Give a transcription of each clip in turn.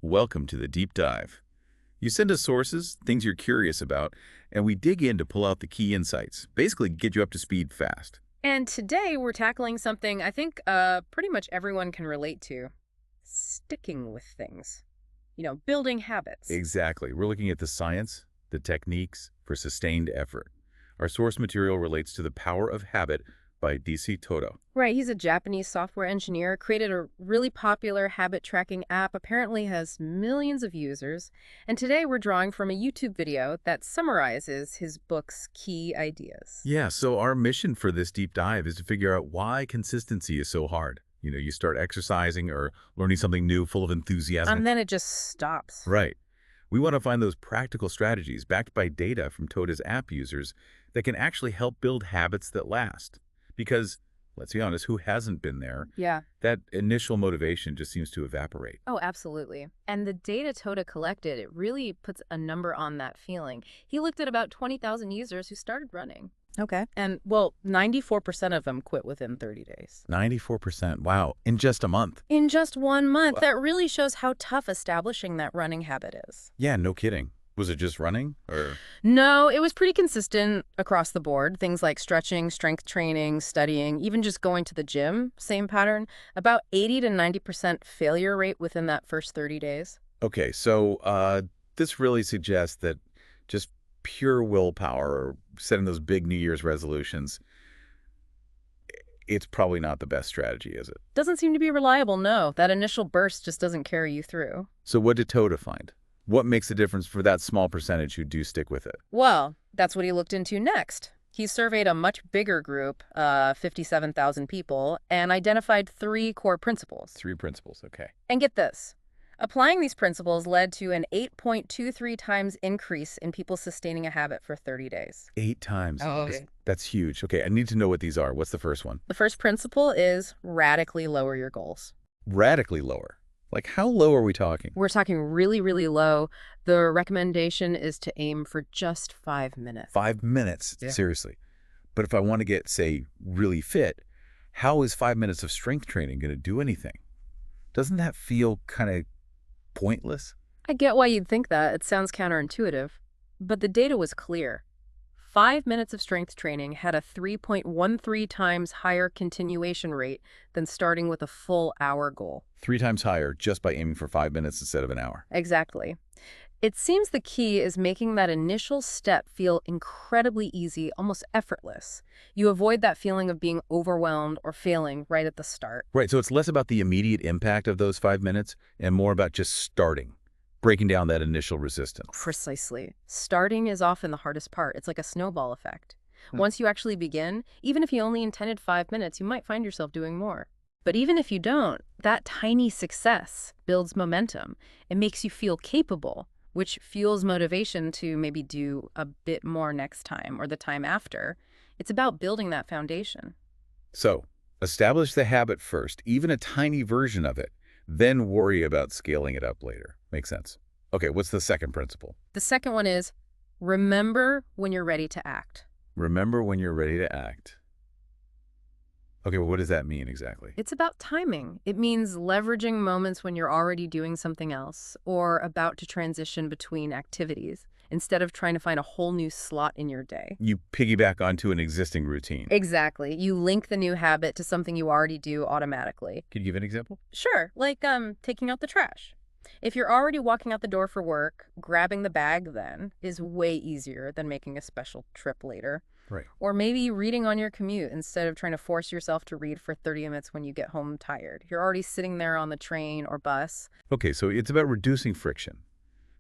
Welcome to the deep dive. You send us sources, things you're curious about, and we dig in to pull out the key insights, basically get you up to speed fast. And today we're tackling something I think pretty much everyone can relate to. Sticking with things. Building habits. Exactly. We're looking at the science, the techniques for sustained effort. Our source material relates to The Power of Habit by DC Toto. Right, he's a Japanese software engineer, created a really popular habit tracking app, apparently has millions of users. And today we're drawing from a YouTube video that summarizes his book's key ideas. Yeah, so our mission for this deep dive is to figure out why consistency is so hard. You start exercising or learning something new full of enthusiasm. And then it just stops. Right. We want to find those practical strategies backed by data from Toto's app users that can actually help build habits that last. Because, let's be honest, who hasn't been there? Yeah. That initial motivation just seems to evaporate. Oh, absolutely. And the data Tota collected, it really puts a number on that feeling. He looked at about 20,000 users who started running. Okay. And, 94% of them quit within 30 days. 94%. Wow. In just a month. In just 1 month. Wow. That really shows how tough establishing that running habit is. Yeah, no kidding. Was it just running or? No, it was pretty consistent across the board. Things like stretching, strength training, studying, even just going to the gym, same pattern. About 80 to 90% failure rate within that first 30 days. Okay, so this really suggests that just pure willpower or setting those big New Year's resolutions, it's probably not the best strategy, is it? Doesn't seem to be reliable, no. That initial burst just doesn't carry you through. So what did Toto find? What makes the difference for that small percentage who do stick with it? Well, that's what he looked into next. He surveyed a much bigger group, 57,000 people, and identified 3 core principles. 3 principles, okay. And get this. Applying these principles led to an 8.23 times increase in people sustaining a habit for 30 days. 8 times. Oh, okay. That's huge. Okay, I need to know what these are. What's the first one? The first principle is radically lower your goals. Radically lower. Like, how low are we talking? We're talking really, really low. The recommendation is to aim for just 5 minutes. 5 minutes? Yeah. Seriously. But if I want to get, say, really fit, how is 5 minutes of strength training going to do anything? Doesn't that feel kind of pointless? I get why you'd think that. It sounds counterintuitive. But the data was clear. 5 minutes of strength training had a 3.13 times higher continuation rate than starting with a full hour goal. 3 times higher just by aiming for 5 minutes instead of an hour. Exactly. It seems the key is making that initial step feel incredibly easy, almost effortless. You avoid that feeling of being overwhelmed or failing right at the start. Right, so it's less about the immediate impact of those 5 minutes and more about just starting, breaking down that initial resistance. Precisely. Starting is often the hardest part. It's like a snowball effect. Once you actually begin, even if you only intended 5 minutes, you might find yourself doing more. But even if you don't, that tiny success builds momentum. It makes you feel capable, which fuels motivation to maybe do a bit more next time or the time after. It's about building that foundation. So, establish the habit first, even a tiny version of it, then worry about scaling it up later. Makes sense. Okay, what's the second principle? The second one is remember when you're ready to act. Remember when you're ready to act. Okay, well, what does that mean exactly? It's about timing. It means leveraging moments when you're already doing something else or about to transition between activities instead of trying to find a whole new slot in your day. You piggyback onto an existing routine. Exactly. You link the new habit to something you already do automatically. Can you give an example? Sure, like taking out the trash. If you're already walking out the door for work, grabbing the bag then is way easier than making a special trip later. Right. Or maybe reading on your commute instead of trying to force yourself to read for 30 minutes when you get home tired. You're already sitting there on the train or bus. Okay, so it's about reducing friction,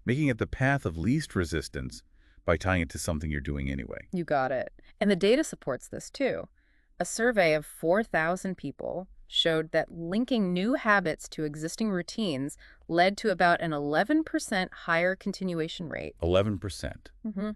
making it the path of least resistance by tying it to something you're doing anyway. You got it. And the data supports this too. A survey of 4,000 people showed that linking new habits to existing routines led to about an 11% higher continuation rate. 11%. Mm-hmm.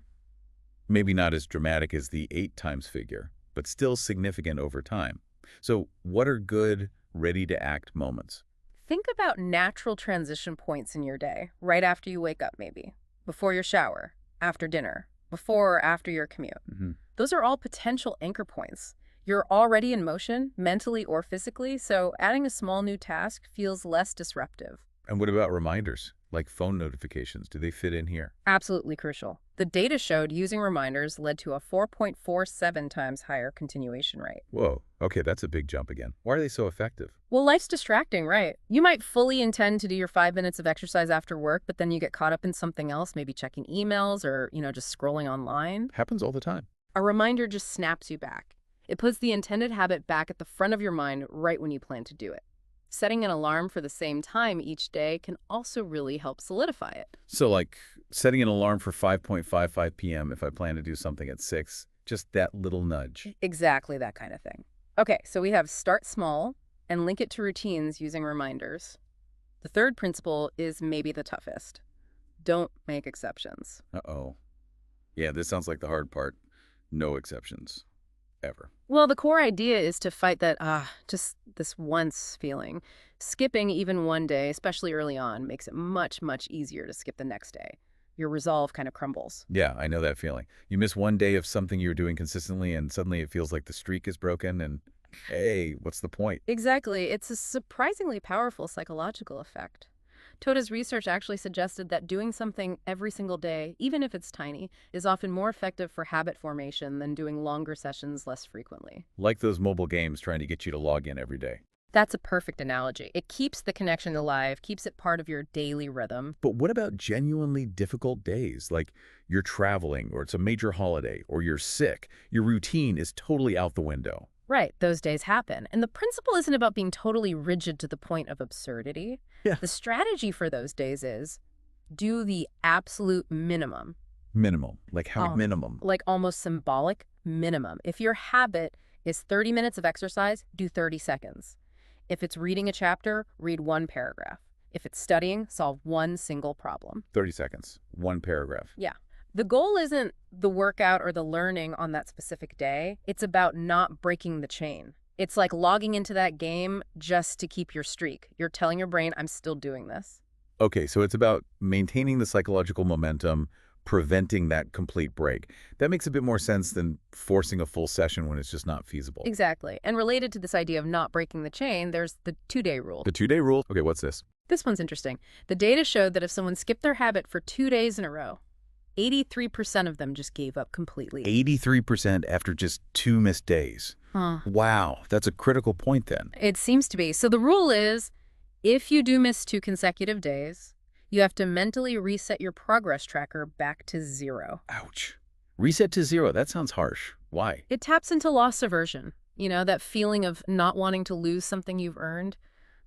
Maybe not as dramatic as the 8 times figure, but still significant over time. So what are good, ready-to-act moments? Think about natural transition points in your day, right after you wake up maybe, before your shower, after dinner, before or after your commute. Mm-hmm. Those are all potential anchor points. You're already in motion, mentally or physically, so adding a small new task feels less disruptive. And what about reminders? Like phone notifications, do they fit in here? Absolutely crucial. The data showed using reminders led to a 4.47 times higher continuation rate. Whoa, okay, that's a big jump again. Why are they so effective? Well, life's distracting, right? You might fully intend to do your 5 minutes of exercise after work, but then you get caught up in something else, maybe checking emails or, just scrolling online. Happens all the time. A reminder just snaps you back. It puts the intended habit back at the front of your mind right when you plan to do it. Setting an alarm for the same time each day can also really help solidify it. So like setting an alarm for 5:55 p.m. if I plan to do something at 6, just that little nudge. Exactly that kind of thing. Okay, so we have start small and link it to routines using reminders. The third principle is maybe the toughest. Don't make exceptions. Uh-oh. Yeah, this sounds like the hard part. No exceptions. Ever. Well, the core idea is to fight that, just this once feeling. Skipping even one day, especially early on, makes it much, much easier to skip the next day. Your resolve kind of crumbles. Yeah, I know that feeling. You miss one day of something you're doing consistently and suddenly it feels like the streak is broken and, hey, what's the point? Exactly. It's a surprisingly powerful psychological effect. Toda's research actually suggested that doing something every single day, even if it's tiny, is often more effective for habit formation than doing longer sessions less frequently. Like those mobile games trying to get you to log in every day. That's a perfect analogy. It keeps the connection alive, keeps it part of your daily rhythm. But what about genuinely difficult days? Like you're traveling or it's a major holiday or you're sick. Your routine is totally out the window. Right, those days happen. And the principle isn't about being totally rigid to the point of absurdity. Yeah. The strategy for those days is do the absolute minimum. Minimal. Like how Oh. minimum? Like almost symbolic minimum. If your habit is 30 minutes of exercise, do 30 seconds. If it's reading a chapter, read one paragraph. If it's studying, solve one single problem. 30 seconds. One paragraph. Yeah. The goal isn't the workout or the learning on that specific day. It's about not breaking the chain. It's like logging into that game just to keep your streak. You're telling your brain, I'm still doing this. Okay, so it's about maintaining the psychological momentum, preventing that complete break. That makes a bit more sense than forcing a full session when it's just not feasible. Exactly. And related to this idea of not breaking the chain, there's the 2-day rule. The 2-day rule? Okay, what's this? This one's interesting. The data showed that if someone skipped their habit for 2 days in a row, 83% of them just gave up completely. 83% after just 2 missed days. Huh. Wow, that's a critical point then. It seems to be. So the rule is, if you do miss 2 consecutive days, you have to mentally reset your progress tracker back to 0. Ouch. Reset to 0, that sounds harsh. Why? It taps into loss aversion, that feeling of not wanting to lose something you've earned.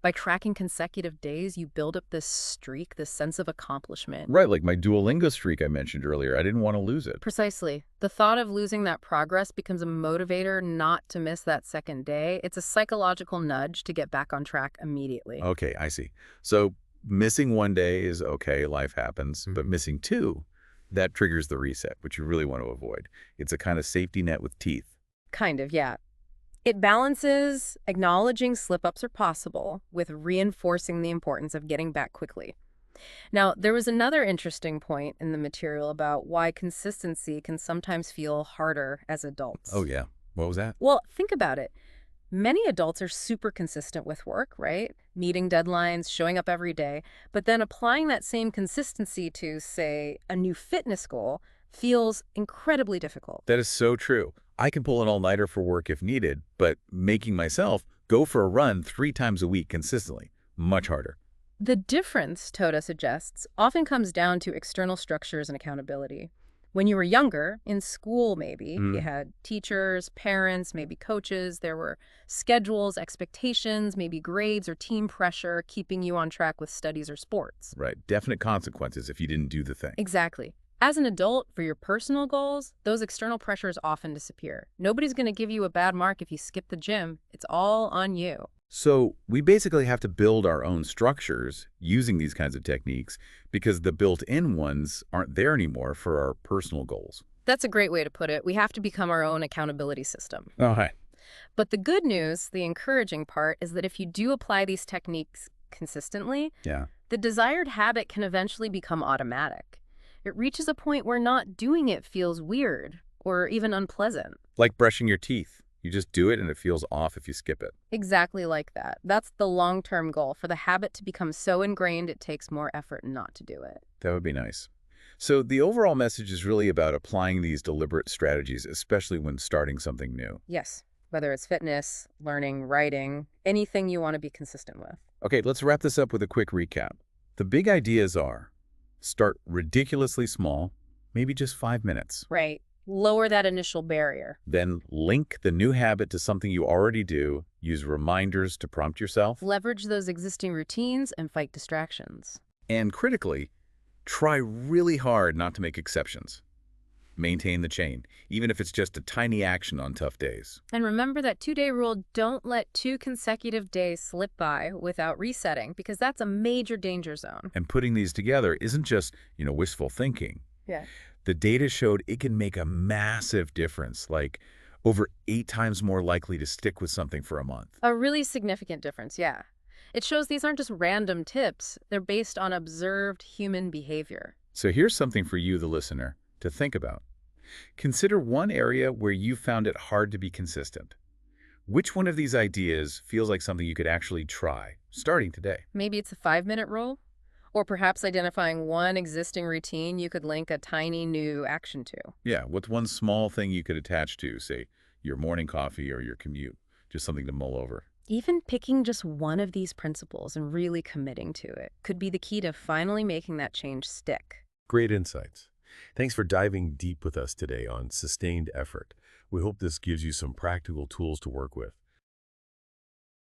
By tracking consecutive days, you build up this streak, this sense of accomplishment. Right, like my Duolingo streak I mentioned earlier. I didn't want to lose it. Precisely. The thought of losing that progress becomes a motivator not to miss that second day. It's a psychological nudge to get back on track immediately. Okay, I see. So missing one day is okay, life happens, but missing 2, that triggers the reset, which you really want to avoid. It's a kind of safety net with teeth. Kind of, yeah. It balances acknowledging slip-ups are possible with reinforcing the importance of getting back quickly. Now, there was another interesting point in the material about why consistency can sometimes feel harder as adults. Oh, yeah. What was that? Well, think about it. Many adults are super consistent with work, right? Meeting deadlines, showing up every day, but then applying that same consistency to, say, a new fitness goal feels incredibly difficult. That is so true. I can pull an all-nighter for work if needed, but making myself go for a run 3 times a week consistently, much harder. The difference, Toda suggests, often comes down to external structures and accountability. When you were younger, in school maybe, you had teachers, parents, maybe coaches, there were schedules, expectations, maybe grades or team pressure keeping you on track with studies or sports. Right. Definite consequences if you didn't do the thing. Exactly. As an adult, for your personal goals, those external pressures often disappear. Nobody's going to give you a bad mark if you skip the gym. It's all on you. So we basically have to build our own structures using these kinds of techniques because the built-in ones aren't there anymore for our personal goals. That's a great way to put it. We have to become our own accountability system. Oh, hi. But the good news, the encouraging part, is that if you do apply these techniques consistently, Yeah. the desired habit can eventually become automatic. It reaches a point where not doing it feels weird or even unpleasant. Like brushing your teeth. You just do it and it feels off if you skip it. Exactly like that. That's the long-term goal, for the habit to become so ingrained it takes more effort not to do it. That would be nice. So the overall message is really about applying these deliberate strategies, especially when starting something new. Yes, whether it's fitness, learning, writing, anything you want to be consistent with. Okay, let's wrap this up with a quick recap. The big ideas are start ridiculously small, maybe just 5 minutes. Right. Lower that initial barrier. Then link the new habit to something you already do. Use reminders to prompt yourself. Leverage those existing routines and fight distractions. And critically, try really hard not to make exceptions. Maintain the chain, even if it's just a tiny action on tough days. And remember that 2-day rule: don't let 2 consecutive days slip by without resetting, because that's a major danger zone. And putting these together isn't just, wishful thinking. Yeah. The data showed it can make a massive difference, like over 8 times more likely to stick with something for a month. A really significant difference, yeah. It shows these aren't just random tips. They're based on observed human behavior. So here's something for you, the listener, to think about. Consider one area where you found it hard to be consistent. Which one of these ideas feels like something you could actually try, starting today? Maybe it's a 5-minute rule? Or perhaps identifying one existing routine you could link a tiny new action to. Yeah, what's one small thing you could attach to, say, your morning coffee or your commute? Just something to mull over. Even picking just one of these principles and really committing to it could be the key to finally making that change stick. Great insights. Thanks for diving deep with us today on sustained effort. We hope this gives you some practical tools to work with.